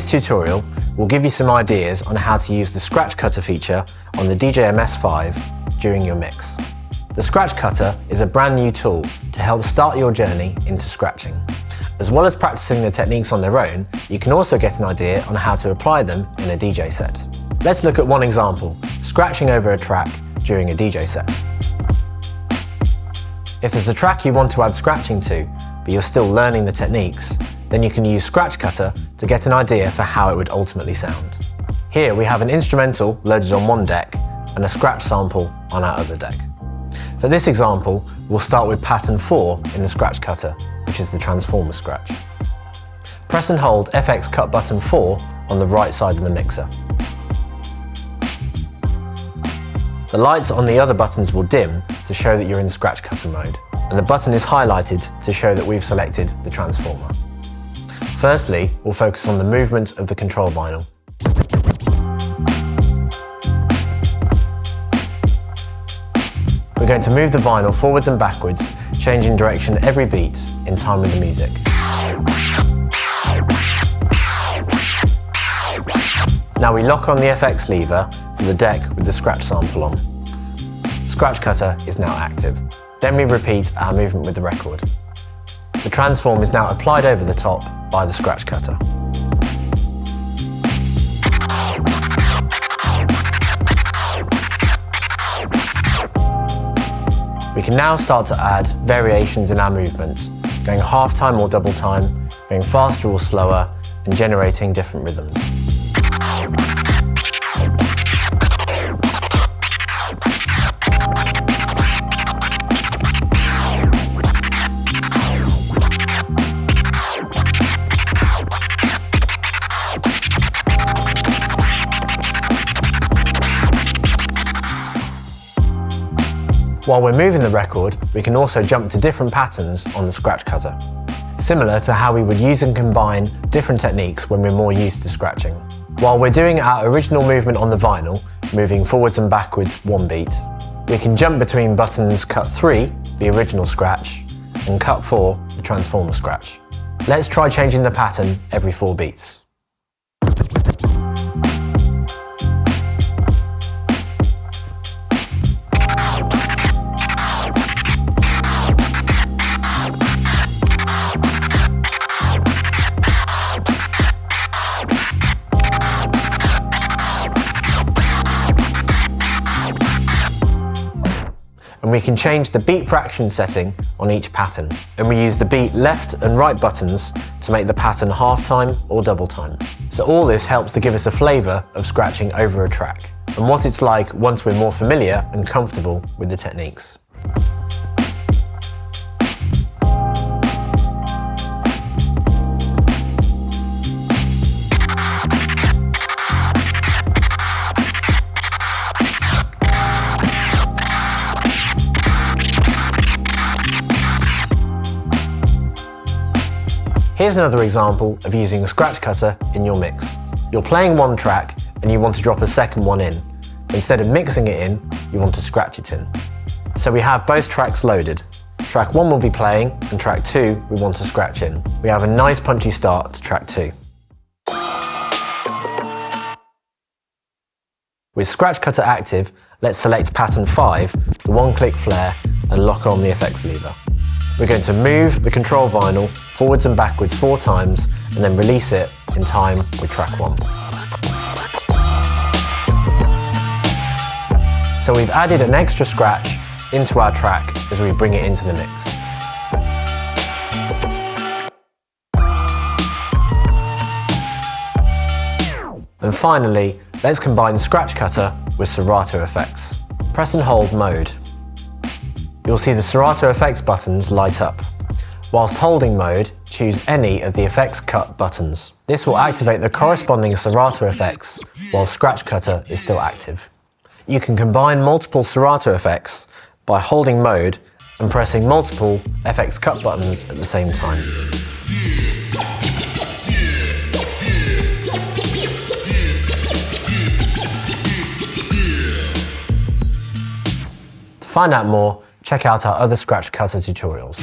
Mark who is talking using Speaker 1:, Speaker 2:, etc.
Speaker 1: this tutorial, we'll give you some ideas on how to use the Scratch Cutter feature on the DJM-S5 during your mix. The Scratch Cutter is a brand new tool to help start your journey into scratching. As well as practicing the techniques on their own, you can also get an idea on how to apply them in a DJ set. Let's look at one example, scratching over a track during a DJ set. If there's a track you want to add scratching to, but you're still learning the techniques, then you can use Scratch Cutter to get an idea for how it would ultimately sound. Here we have an instrumental loaded on one deck and a scratch sample on our other deck. For this example, we'll start with pattern 4 in the Scratch Cutter, which is the transformer scratch. Press and hold FX cut button 4 on the right side of the mixer. The lights on the other buttons will dim to show that you're in Scratch Cutter mode, and the button is highlighted to show that we've selected the transformer. Firstly, we'll focus on the movement of the control vinyl. We're going to move the vinyl forwards and backwards, changing direction every beat in time with the music. Now we lock on the FX lever for the deck with the scratch sample on. Scratch Cutter is now active. Then we repeat our movement with the record. The transform is now applied over the top by the Scratch Cutter. We can now start to add variations in our movement, going half time or double time, going faster or slower, and generating different rhythms. While we're moving the record, we can also jump to different patterns on the Scratch Cutter, similar to how we would use and combine different techniques when we're more used to scratching. While we're doing our original movement on the vinyl, moving forwards and backwards one beat, we can jump between buttons cut 3, the original scratch, and cut 4, the transformer scratch. Let's try changing the pattern every 4 beats. And we can change the beat fraction setting on each pattern. And we use the beat left and right buttons to make the pattern half time or double time. So all this helps to give us a flavour of scratching over a track, and what it's like once we're more familiar and comfortable with the techniques. Here's another example of using a Scratch Cutter in your mix. You're playing one track and you want to drop a second one in. Instead of mixing it in, you want to scratch it in. So we have both tracks loaded. Track 1 will be playing and track 2 we want to scratch in. We have a nice punchy start to track 2. With Scratch Cutter active, let's select pattern 5, the one-click flare, and lock on the FX lever. We're going to move the control vinyl forwards and backwards 4 times and then release it in time with track 1. So we've added an extra scratch into our track as we bring it into the mix. And finally, let's combine Scratch Cutter with Serato FX. Press and hold mode. You'll see the Serato FX buttons light up. Whilst holding mode, choose any of the FX cut buttons. This will activate the corresponding Serato FX while Scratch Cutter is still active. You can combine multiple Serato FX by holding mode and pressing multiple FX cut buttons at the same time. To find out more, check out our other Scratch Cutter tutorials.